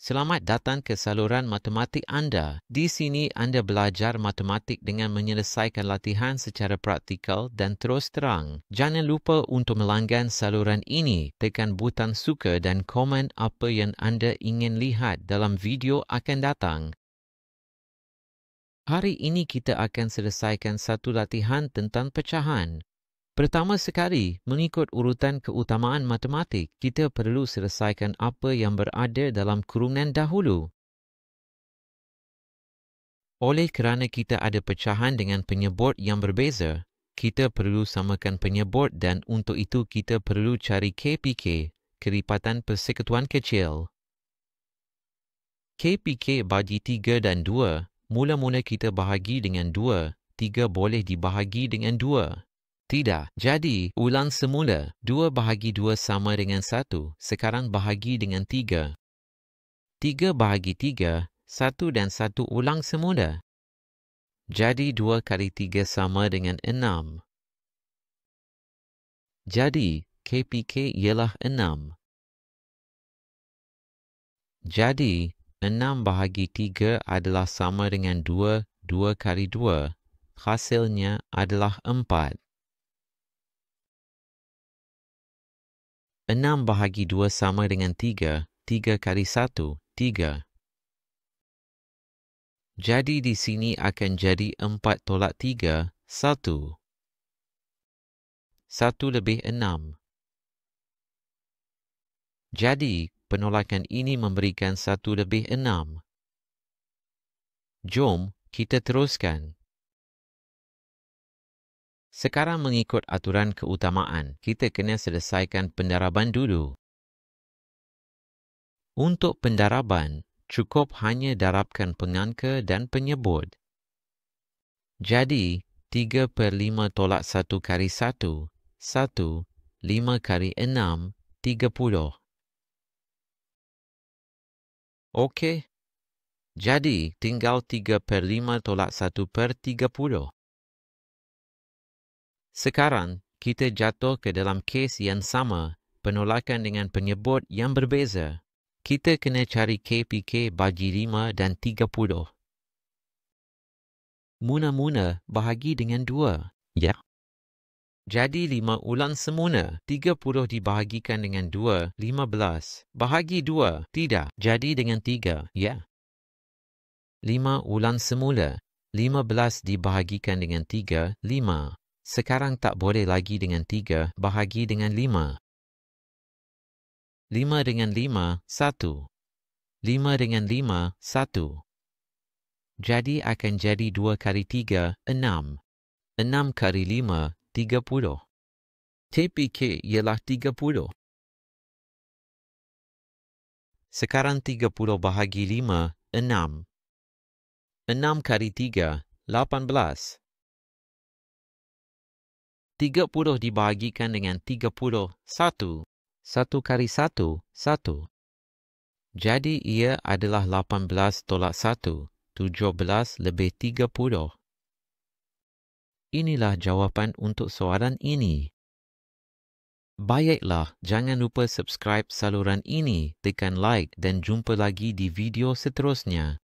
Selamat datang ke saluran matematik anda. Di sini anda belajar matematik dengan menyelesaikan latihan secara praktikal dan terus terang. Jangan lupa untuk melanggan saluran ini. Tekan butang suka dan komen apa yang anda ingin lihat dalam video akan datang. Hari ini kita akan selesaikan satu latihan tentang pecahan. Pertama sekali, mengikut urutan keutamaan matematik, kita perlu selesaikan apa yang berada dalam kurungan dahulu. Oleh kerana kita ada pecahan dengan penyebut yang berbeza, kita perlu samakan penyebut dan untuk itu kita perlu cari KPK, keripatan persekutuan kecil. KPK bagi 3 dan 2, mula-mula kita bahagi dengan 2, 3 boleh dibahagi dengan 2. Tidak. Jadi, ulang semula. 2 bahagi 2 sama dengan 1. Sekarang bahagi dengan 3. 3 bahagi 3, 1 dan 1 ulang semula. Jadi, 2 kali 3 sama dengan 6. Jadi, KPK ialah 6. Jadi, 6 bahagi 3 adalah sama dengan 2, 2 kali 2. Hasilnya adalah 4. 6 bahagi 2 sama dengan 3, 3 kali 1, 3. Jadi di sini akan jadi 4 tolak 3, 1. 1 lebih 6. Jadi, penolakan ini memberikan 1 lebih 6. Jom kita teruskan. Sekarang mengikut aturan keutamaan, kita kena selesaikan pendaraban dulu. Untuk pendaraban, cukup hanya darabkan pengangka dan penyebut. Jadi, 3/5 tolak 1 kali 1, 1, 5 kali 6, 30. Okey. Jadi, tinggal 3/5 tolak 1/30. Sekarang, kita jatuh ke dalam kes yang sama, penolakan dengan penyebut yang berbeza. Kita kena cari KPK bagi 5 dan 30. Mula-mula bahagi dengan 2. Ya. Jadi 5 ulang semula. 30 dibahagikan dengan 2, 15. Bahagi 2. Tidak. Jadi dengan 3. Ya. 5 ulang semula. 15 dibahagikan dengan 3, 5. Sekarang tak boleh lagi dengan 3, bahagi dengan 5. 5 dengan 5, 1. 5 dengan 5, 1. Jadi akan jadi 2 kali 3, 6. 6 kali 5, 30. KPK ialah 30. Sekarang 30 bahagi 5, 6. 6 kali 3, 18. 30 dibahagikan dengan 30, 1. 1 kali 1, 1. Jadi ia adalah 18 tolak 1, 17 lebih 30. Inilah jawapan untuk soalan ini. Baiklah, jangan lupa subscribe saluran ini, tekan like dan jumpa lagi di video seterusnya.